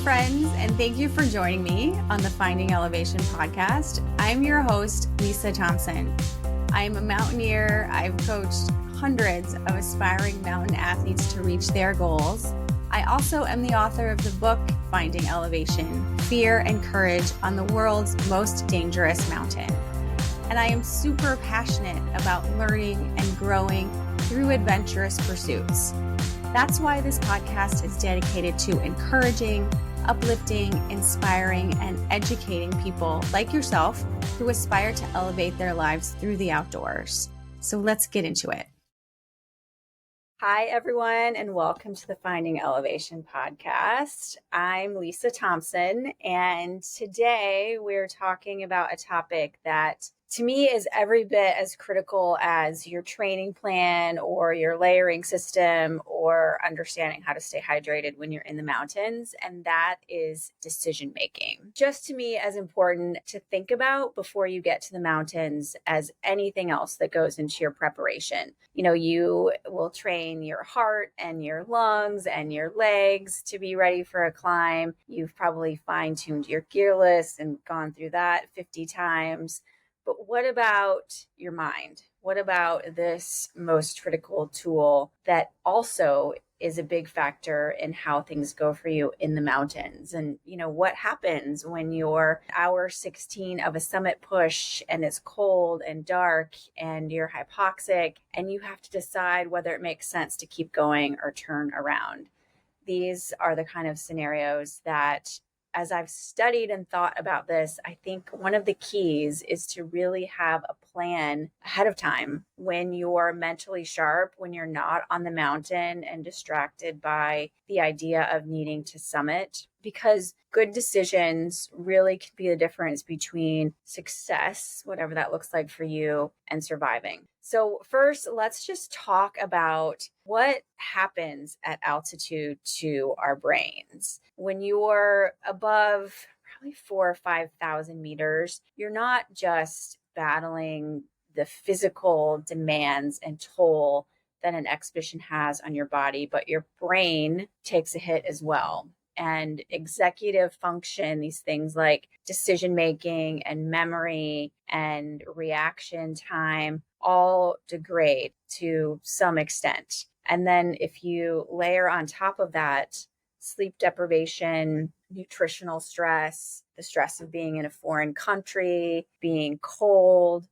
friends, and thank you for joining me on the Finding Elevation podcast. I'm your host, Lisa Thompson. I'm a mountaineer. I've coached hundreds of aspiring mountain athletes to reach their goals. I also am the author of the book, Finding Elevation, Fear and Courage on the World's Most Dangerous Mountain. And I am super passionate about learning and growing through adventurous pursuits. That's why this podcast is dedicated to encouraging, uplifting, inspiring, and educating people like yourself who aspire to elevate their lives through the outdoors. So let's get into it. Hi, everyone, and welcome to the Finding Elevation podcast. I'm Lisa Thompson, and today we're talking about a topic that to me is every bit as critical as your training plan or your layering system or understanding how to stay hydrated when you're in the mountains, and that is decision making. Just to me as important to think about before you get to the mountains as anything else that goes into your preparation. You know, you will train your heart and your lungs and your legs to be ready for a climb. You've probably fine-tuned your gear list and gone through that 50 times. But what about your mind? What about this most critical tool that also is a big factor in how things go for you in the mountains? And, you know, what happens when you're hour 16 of a summit push and it's cold and dark and you're hypoxic and you have to decide whether it makes sense to keep going or turn around? These are the kind of scenarios that, as I've studied and thought about this, I think one of the keys is to really have a plan ahead of time when you're mentally sharp, when you're not on the mountain and distracted by the idea of needing to summit, because good decisions really can be the difference between success, whatever that looks like for you, and surviving. So first, let's just talk about what happens at altitude to our brains. When you're above probably 4,000 or 5,000 meters, you're not just battling the physical demands and toll that an expedition has on your body, but your brain takes a hit as well. And executive function, these things like decision making and memory and reaction time, all degrade to some extent. And then if you layer on top of that sleep deprivation, nutritional stress, the stress of being in a foreign country, being cold,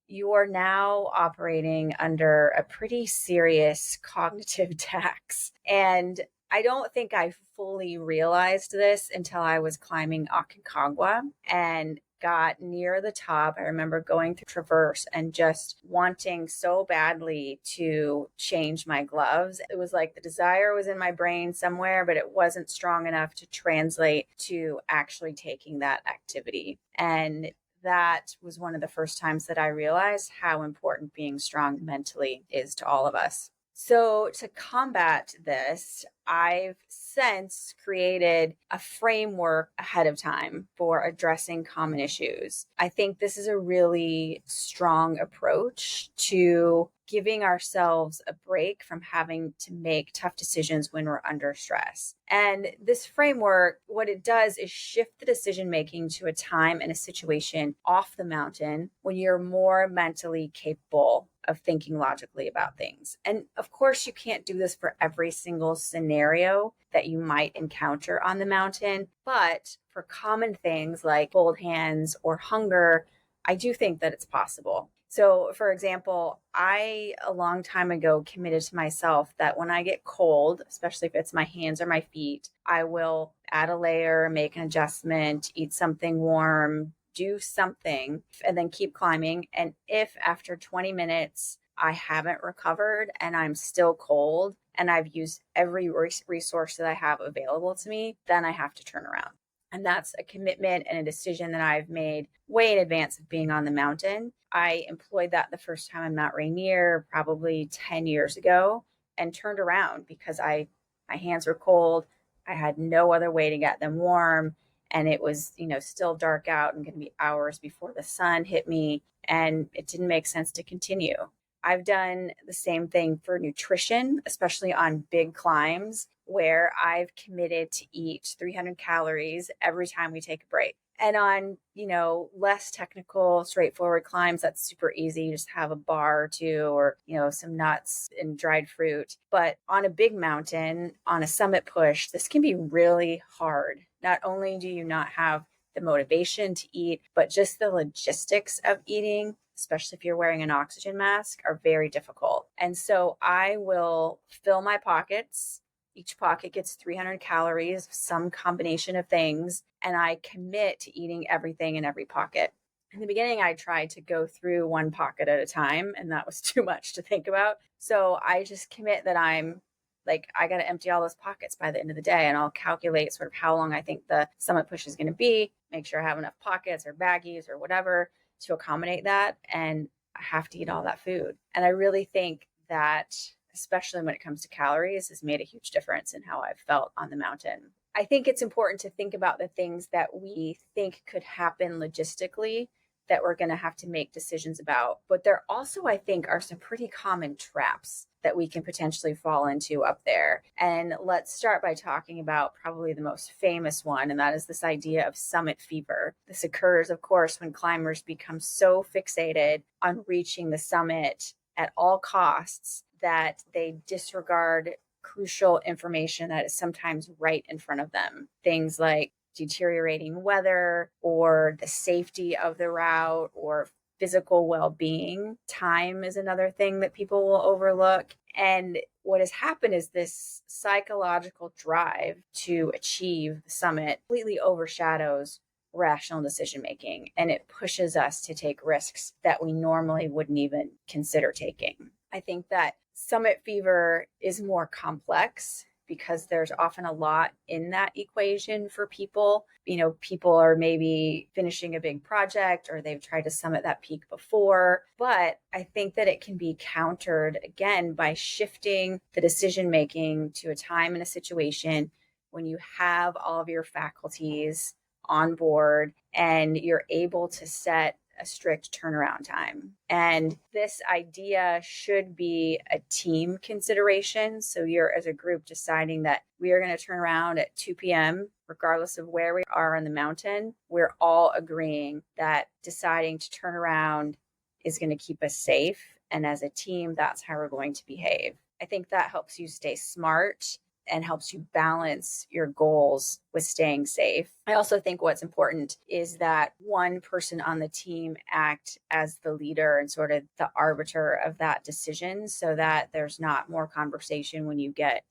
you are now operating under a pretty serious cognitive tax. And I don't think I fully realized this until I was climbing Aconcagua and got near the top. I remember going through Traverse and just wanting so badly to change my gloves. It was like the desire was in my brain somewhere, but it wasn't strong enough to translate to actually taking that activity. And that was one of the first times that I realized how important being strong mentally is to all of us. So to combat this, I've since created a framework ahead of time for addressing common issues. I think this is a really strong approach to giving ourselves a break from having to make tough decisions when we're under stress. And this framework, what it does is shift the decision making to a time and a situation off the mountain when you're more mentally capable of thinking logically about things. And of course, you can't do this for every single scenario that you might encounter on the mountain, but for common things like cold hands or hunger, I do think that it's possible. So for example, I, a long time ago, committed to myself that when I get cold, especially if it's my hands or my feet, I will add a layer, make an adjustment, eat something warm, do something, and then keep climbing. And if after 20 minutes, I haven't recovered and I'm still cold and I've used every resource that I have available to me, then I have to turn around. And that's a commitment and a decision that I've made way in advance of being on the mountain. I employed that the first time on Mount Rainier, probably 10 years ago, and turned around because my hands were cold. I had no other way to get them warm. And it was, still dark out and going to be hours before the sun hit me. And it didn't make sense to continue. I've done the same thing for nutrition, especially on big climbs. where I've committed to eat 300 calories every time we take a break. And on, less technical, straightforward climbs, that's super easy. You just have a bar or two or, some nuts and dried fruit. But on a big mountain, on a summit push, this can be really hard. Not only do you not have the motivation to eat, but just the logistics of eating, especially if you're wearing an oxygen mask, are very difficult. And so I will fill my pockets. Each pocket gets 300 calories, some combination of things, and I commit to eating everything in every pocket. In the beginning, I tried to go through one pocket at a time, and that was too much to think about. So I just commit that I got to empty all those pockets by the end of the day, and I'll calculate sort of how long I think the summit push is going to be, make sure I have enough pockets or baggies or whatever to accommodate that. And I have to eat all that food. And I really think that, especially when it comes to calories, has made a huge difference in how I've felt on the mountain. I think it's important to think about the things that we think could happen logistically that we're going to have to make decisions about. But there also, I think, are some pretty common traps that we can potentially fall into up there. And let's start by talking about probably the most famous one, and that is this idea of summit fever. This occurs, of course, when climbers become so fixated on reaching the summit at all costs that they disregard crucial information that is sometimes right in front of them. Things like deteriorating weather or the safety of the route or physical well-being. Time is another thing that people will overlook. And what has happened is this psychological drive to achieve the summit completely overshadows rational decision making, and it pushes us to take risks that we normally wouldn't even consider taking. I think that summit fever is more complex because there's often a lot in that equation for people. People are maybe finishing a big project or they've tried to summit that peak before. But I think that it can be countered again by shifting the decision making to a time and a situation when you have all of your faculties on board and you're able to set a strict turnaround time. And this idea should be a team consideration. So you're, as a group, deciding that we are going to turn around at 2 p.m., regardless of where we are on the mountain. We're all agreeing that deciding to turn around is going to keep us safe. And as a team, that's how we're going to behave. I think that helps you stay smart and helps you balance your goals with staying safe. I also think what's important is that one person on the team act as the leader and sort of the arbiter of that decision so that there's not more conversation when you get,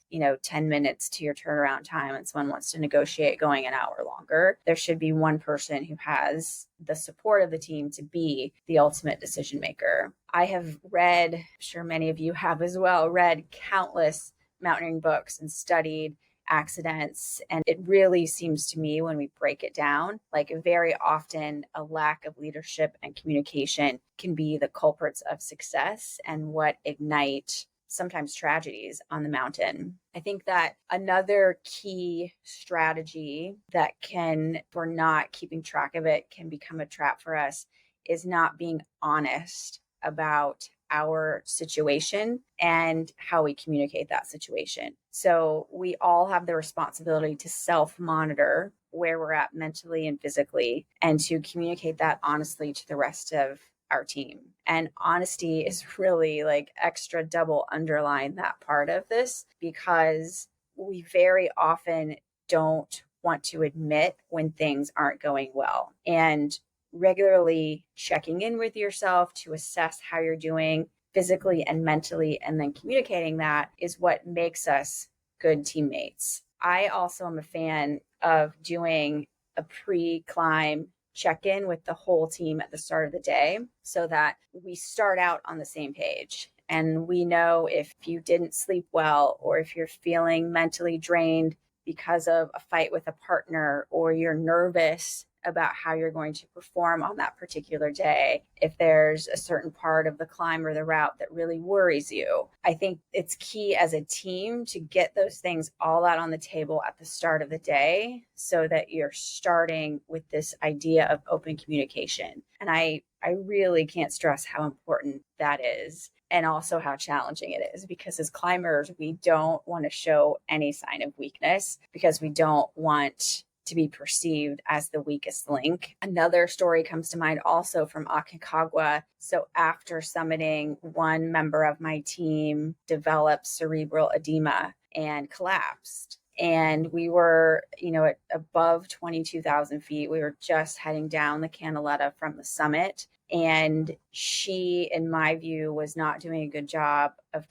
10 minutes to your turnaround time and someone wants to negotiate going an hour longer. There should be one person who has the support of the team to be the ultimate decision maker. I have read, I'm sure many of you have as well, read countless mountaineering books and studied accidents. And it really seems to me, when we break it down, like very often a lack of leadership and communication can be the culprits of success and what ignite sometimes tragedies on the mountain. I think that another key strategy that if we're not keeping track of it, can become a trap for us is not being honest about our situation and how we communicate that situation. So we all have the responsibility to self-monitor where we're at mentally and physically and to communicate that honestly to the rest of our team. And honesty is really like extra double underline that part of this, because we very often don't want to admit when things aren't going well. And regularly checking in with yourself to assess how you're doing physically and mentally, and then communicating that is what makes us good teammates. I also am a fan of doing a pre-climb check-in with the whole team at the start of the day so that we start out on the same page. And we know if you didn't sleep well, or if you're feeling mentally drained because of a fight with a partner, or you're nervous about how you're going to perform on that particular day, if there's a certain part of the climb or the route that really worries you. I think it's key as a team to get those things all out on the table at the start of the day so that you're starting with this idea of open communication. And I really can't stress how important that is. and also how challenging it is, because as climbers, we don't want to show any sign of weakness because we don't want to be perceived as the weakest link. Another story comes to mind also from Aconcagua. So after summiting, one member of my team developed cerebral edema and collapsed. And we were, at above 22,000 feet. We were just heading down the Canaleta from the summit. And she, in my view, was not doing a good job of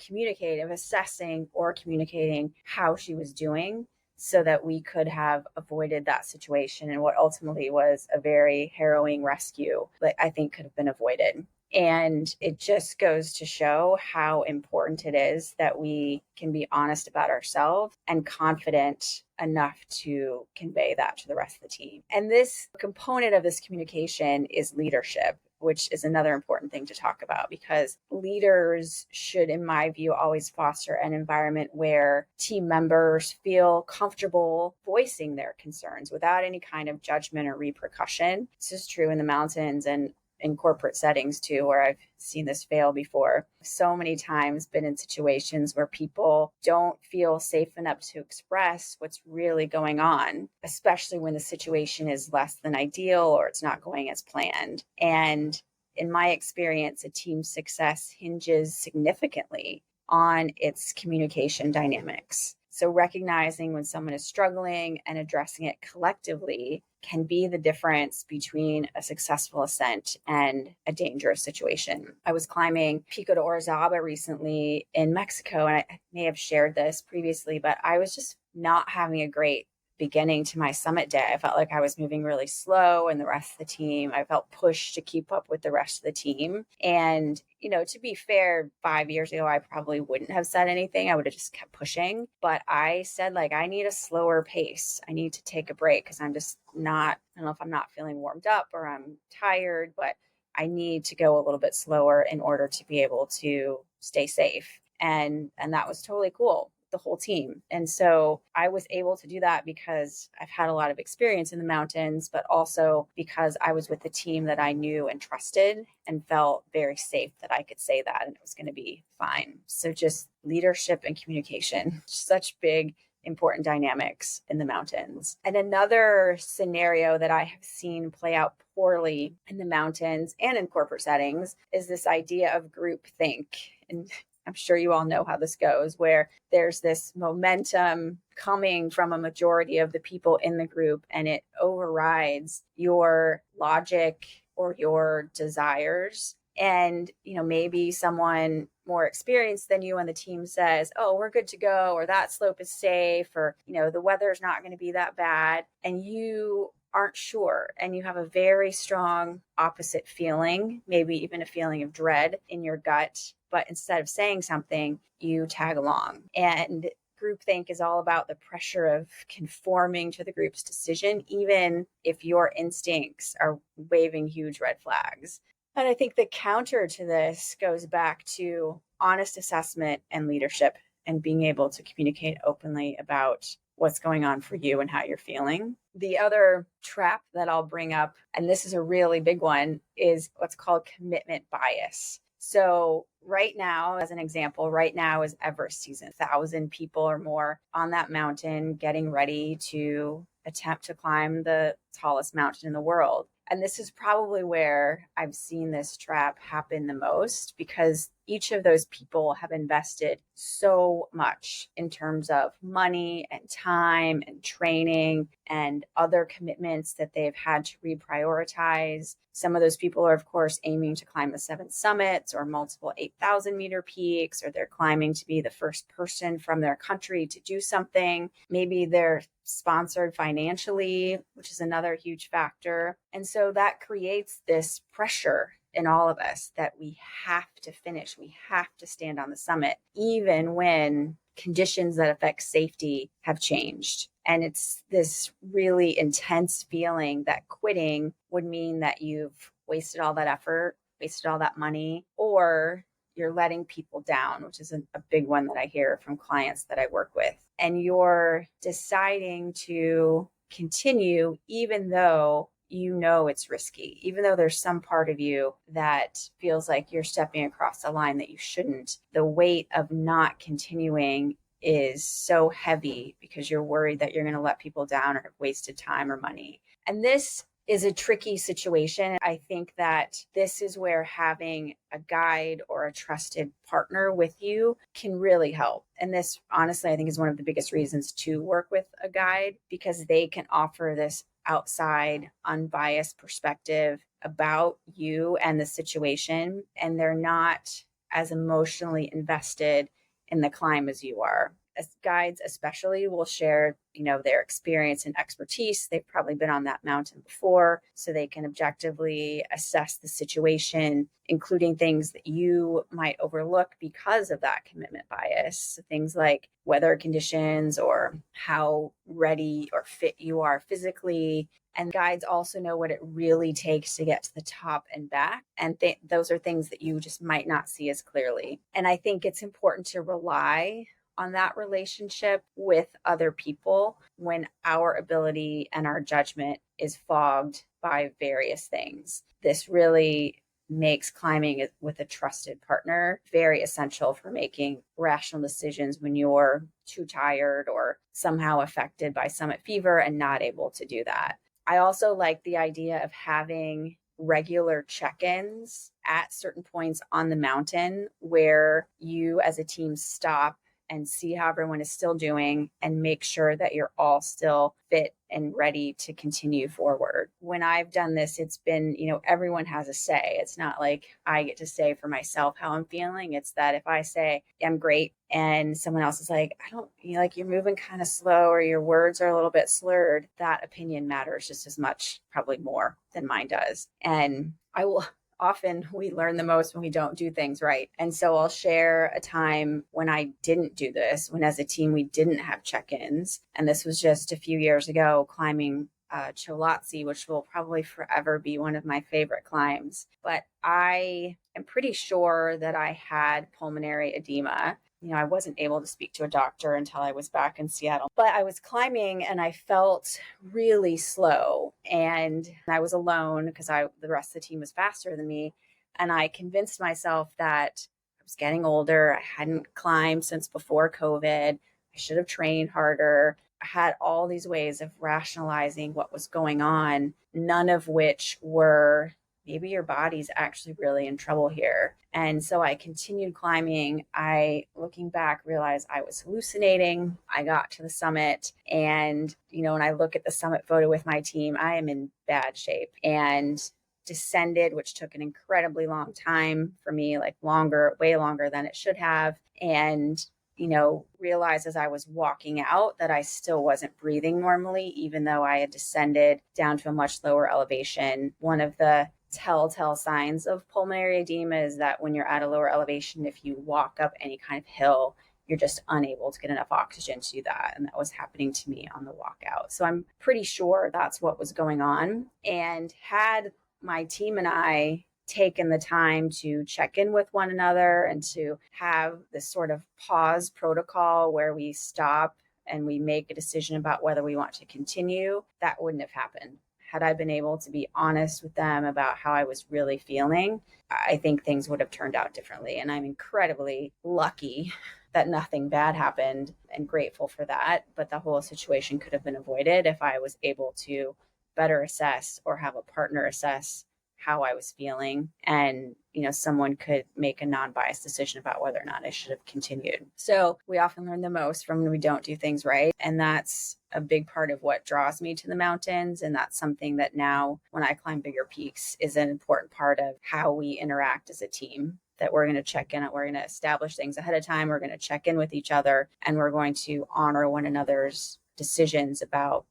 assessing or communicating how she was doing, so that we could have avoided that situation and what ultimately was a very harrowing rescue that I think could have been avoided. And it just goes to show how important it is that we can be honest about ourselves and confident enough to convey that to the rest of the team. And this component of this communication is leadership, which is another important thing to talk about, because leaders should, in my view, always foster an environment where team members feel comfortable voicing their concerns without any kind of judgment or repercussion. This is true in the mountains and in corporate settings too, where I've seen this fail before. So many times been in situations where people don't feel safe enough to express what's really going on, especially when the situation is less than ideal or it's not going as planned. And in my experience, a team's success hinges significantly on its communication dynamics. So recognizing when someone is struggling and addressing it collectively can be the difference between a successful ascent and a dangerous situation. I was climbing Pico de Orizaba recently in Mexico, and I may have shared this previously, but I was just not having a great beginning to my summit day. I felt like I was moving really slow, and the rest of the team, I felt pushed to keep up with the rest of the team. And, to be fair, 5 years ago, I probably wouldn't have said anything. I would have just kept pushing. But I said, I need a slower pace. I need to take a break because I'm just not, I don't know if I'm not feeling warmed up or I'm tired, but I need to go a little bit slower in order to be able to stay safe. And that was totally cool, the whole team. And so I was able to do that because I've had a lot of experience in the mountains, but also because I was with the team that I knew and trusted and felt very safe that I could say that and it was going to be fine. So just leadership and communication, such big, important dynamics in the mountains. And another scenario that I have seen play out poorly in the mountains and in corporate settings is this idea of groupthink. And I'm sure you all know how this goes, where there's this momentum coming from a majority of the people in the group and it overrides your logic or your desires. And, maybe someone more experienced than you on the team says, oh, we're good to go, or that slope is safe, or, the weather's not going to be that bad. And you aren't sure. And you have a very strong opposite feeling, maybe even a feeling of dread in your gut. But instead of saying something, you tag along. And groupthink is all about the pressure of conforming to the group's decision, even if your instincts are waving huge red flags. And I think the counter to this goes back to honest assessment and leadership and being able to communicate openly about what's going on for you and how you're feeling. The other trap that I'll bring up, and this is a really big one, is what's called commitment bias. So right now, as an example, right now is Everest season, 1,000 people or more on that mountain getting ready to attempt to climb the tallest mountain in the world. And this is probably where I've seen this trap happen the most, because each of those people have invested so much in terms of money and time and training and other commitments that they've had to reprioritize. Some of those people are, of course, aiming to climb the 7 summits or multiple 8,000 meter peaks, or they're climbing to be the first person from their country to do something. Maybe they're sponsored financially, which is another huge factor. And so that creates this pressure in all of us that we have to finish, we have to stand on the summit, even when conditions that affect safety have changed. And it's this really intense feeling that quitting would mean that you've wasted all that effort, wasted all that money, or you're letting people down, which is a big one that I hear from clients that I work with. And you're deciding to continue even though you know it's risky, even though there's some part of you that feels like you're stepping across a line that you shouldn't. The weight of not continuing is so heavy because you're worried that you're going to let people down or have wasted time or money. And this is a tricky situation. I think that this is where having a guide or a trusted partner with you can really help. And this, honestly, I think is one of the biggest reasons to work with a guide, because they can offer this outside, unbiased perspective about you and the situation. And they're not as emotionally invested in the climb as you are. As guides especially will share, their experience and expertise. They've probably been on that mountain before, so they can objectively assess the situation, including things that you might overlook because of that commitment bias. So things like weather conditions or how ready or fit you are physically. And guides also know what it really takes to get to the top and back. And those are things that you just might not see as clearly. And I think it's important to rely on that relationship with other people when our ability and our judgment is fogged by various things. This really makes climbing with a trusted partner very essential for making rational decisions when you're too tired or somehow affected by summit fever and not able to do that. I also like the idea of having regular check-ins at certain points on the mountain where you as a team stop and see how everyone is still doing and make sure that you're all still fit and ready to continue forward. When I've done this, it's been, everyone has a say. It's not like I get to say for myself how I'm feeling. It's that if I say I'm great and someone else is like, I don't, you're moving kind of slow or your words are a little bit slurred, that opinion matters just as much, probably more than mine does. And often we learn the most when we don't do things right. And so I'll share a time when I didn't do this, when as a team we didn't have check-ins. And this was just a few years ago, climbing Cholatsi, which will probably forever be one of my favorite climbs. But I am pretty sure that I had pulmonary edema. I wasn't able to speak to a doctor until I was back in Seattle, but I was climbing and I felt really slow and I was alone because the rest of the team was faster than me. And I convinced myself that I was getting older. I hadn't climbed since before COVID. I should have trained harder. I had all these ways of rationalizing what was going on, none of which were maybe your body's actually really in trouble here. And so I continued climbing. Looking back, realized I was hallucinating. I got to the summit and, when I look at the summit photo with my team, I am in bad shape and descended, which took an incredibly long time for me, like way longer than it should have. And realized as I was walking out that I still wasn't breathing normally, even though I had descended down to a much lower elevation. One of the telltale signs of pulmonary edema is that when you're at a lower elevation, if you walk up any kind of hill, you're just unable to get enough oxygen to do that. And that was happening to me on the walkout. So I'm pretty sure that's what was going on. And had my team and I taken the time to check in with one another and to have this sort of pause protocol where we stop and we make a decision about whether we want to continue, that wouldn't have happened. Had I been able to be honest with them about how I was really feeling, I think things would have turned out differently. And I'm incredibly lucky that nothing bad happened and grateful for that. But the whole situation could have been avoided if I was able to better assess or have a partner assess how I was feeling. And, someone could make a non-biased decision about whether or not I should have continued. So we often learn the most from when we don't do things right. And that's a big part of what draws me to the mountains. And that's something that now when I climb bigger peaks is an important part of how we interact as a team, that we're going to check in. We're going to establish things ahead of time. We're going to check in with each other and we're going to honor one another's decisions about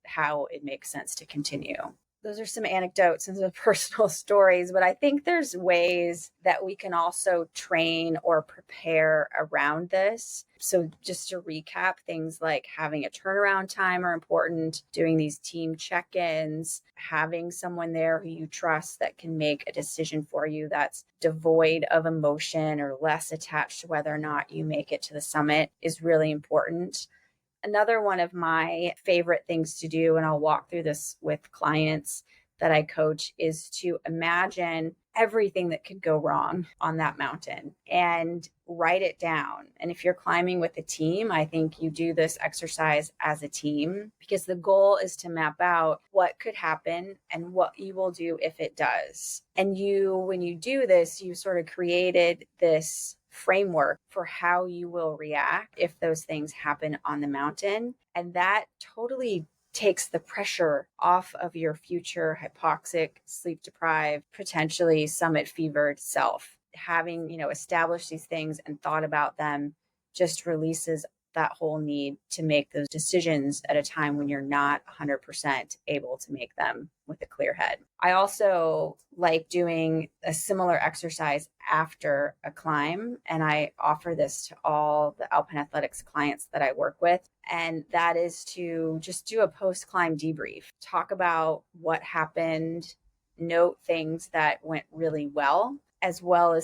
how it makes sense to continue. Those are some anecdotes and some personal stories, but I think there's ways that we can also train or prepare around this. So just to recap, things like having a turnaround time are important, doing these team check-ins, having someone there who you trust that can make a decision for you that's devoid of emotion or less attached to whether or not you make it to the summit is really important. Another one of my favorite things to do, and I'll walk through this with clients that I coach, is to imagine everything that could go wrong on that mountain and write it down. And if you're climbing with a team, I think you do this exercise as a team, because the goal is to map out what could happen and what you will do if it does. And when you do this, you sort of created this framework for how you will react if those things happen on the mountain. And that totally takes the pressure off of your future hypoxic, sleep deprived, potentially summit fevered self. Having, established these things and thought about them just releases that whole need to make those decisions at a time when you're not 100% able to make them with a clear head. I also like doing a similar exercise after a climb, and I offer this to all the Alpine Athletics clients that I work with. And that is to just do a post-climb debrief, talk about what happened, note things that went really well as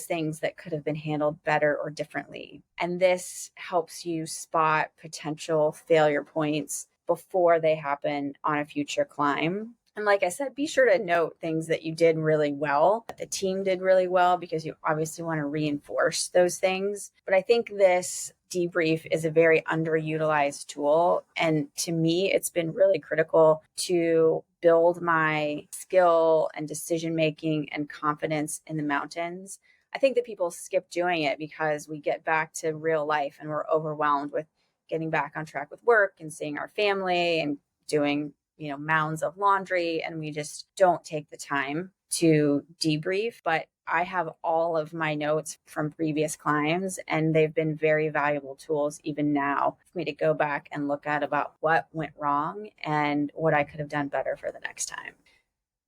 things that could have been handled better or differently. And this helps you spot potential failure points before they happen on a future climb. And like I said, be sure to note things that you did really well, that the team did really well, because you obviously want to reinforce those things. But I think this debrief is a very underutilized tool. And to me, it's been really critical to build my skill and decision-making and confidence in the mountains. I think that people skip doing it because we get back to real life and we're overwhelmed with getting back on track with work and seeing our family and doing, mounds of laundry. And we just don't take the time to debrief. But I have all of my notes from previous climbs, and they've been very valuable tools even now for me to go back and look at about what went wrong and what I could have done better for the next time.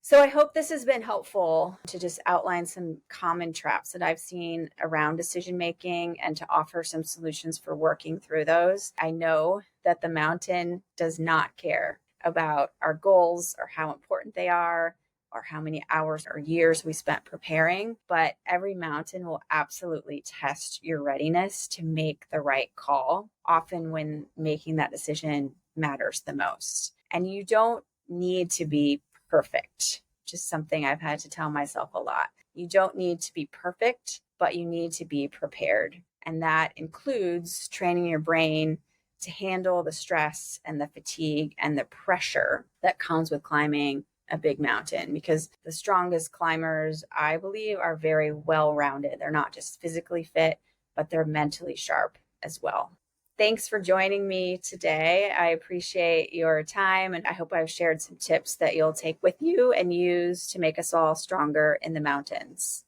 So I hope this has been helpful to just outline some common traps that I've seen around decision making and to offer some solutions for working through those. I know that the mountain does not care about our goals or how important they are, or how many hours or years we spent preparing, but every mountain will absolutely test your readiness to make the right call, often when making that decision matters the most. And you don't need to be perfect, just something I've had to tell myself a lot. You don't need to be perfect, but you need to be prepared. And that includes training your brain to handle the stress and the fatigue and the pressure that comes with climbing a big mountain, because the strongest climbers, I believe, are very well-rounded. They're not just physically fit, but they're mentally sharp as well. Thanks for joining me today. I appreciate your time, and I hope I've shared some tips that you'll take with you and use to make us all stronger in the mountains.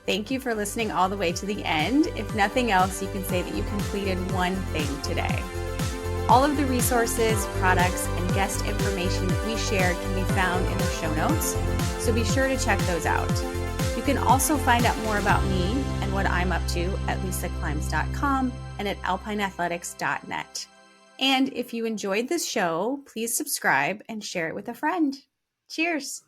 Thank you for listening all the way to the end. If nothing else, you can say that you completed one thing today. All of the resources, products, and guest information that we shared can be found in the show notes, so be sure to check those out. You can also find out more about me and what I'm up to at lisaclimbs.com and at alpineathletics.net. And if you enjoyed this show, please subscribe and share it with a friend. Cheers!